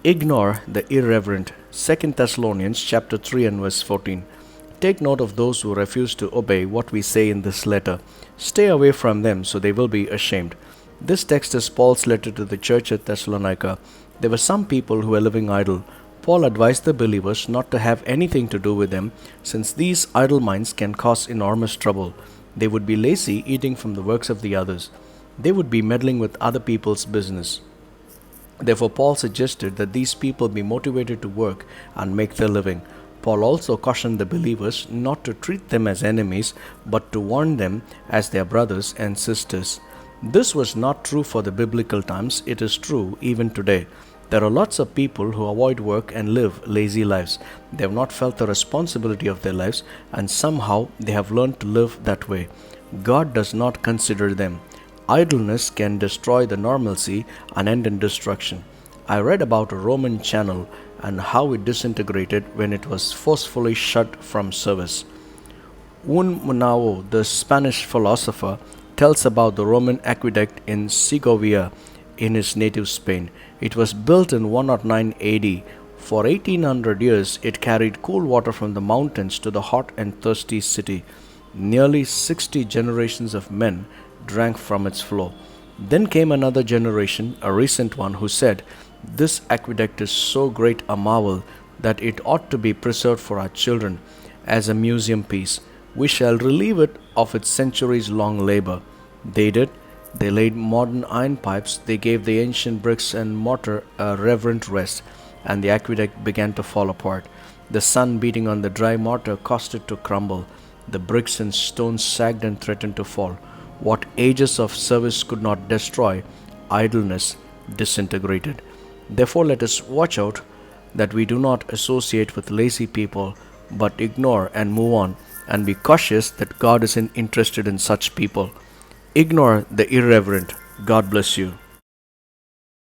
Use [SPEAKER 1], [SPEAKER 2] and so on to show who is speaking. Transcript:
[SPEAKER 1] Ignore the irreverent. 2 Thessalonians chapter 3 and verse 14. Take note of those who refuse to obey what we say in this letter. Stay away from them so they will be ashamed. This text is Paul's letter to the church at Thessalonica. There were some people who were living idle. Paul advised the believers not to have anything to do with them, since these idle minds can cause enormous trouble. They would be lazy, eating from the works of the others. They would be meddling with other people's business. Therefore, Paul suggested that these people be motivated to work and make their living. Paul also cautioned the believers not to treat them as enemies, but to warn them as their brothers and sisters. This was not true for the biblical times, it is true even today. There are lots of people who avoid work and live lazy lives. They have not felt the responsibility of their lives, and somehow they have learned to live that way. God does not consider them. Idleness can destroy the normalcy and end in destruction. I read about a Roman channel and how it disintegrated when it was forcefully shut from service. Munao, the Spanish philosopher, tells about the Roman aqueduct in Segovia in his native Spain. It was built in 109 AD. For 1800 years, it carried cool water from the mountains to the hot and thirsty city. Nearly 60 generations of men drank from its flow. Then came another generation, a recent one, who said, "This aqueduct is so great a marvel that it ought to be preserved for our children as a museum piece. We shall relieve it of its centuries-long labor." They did. They laid modern iron pipes, they gave the ancient bricks and mortar a reverent rest, and the aqueduct began to fall apart. The sun beating on the dry mortar caused it to crumble. The bricks and stones sagged and threatened to fall. What ages of service could not destroy, idleness disintegrated. Therefore, let us watch out that we do not associate with lazy people, but ignore and move on, and be cautious that God isn't interested in such people. Ignore the irreverent. God bless you.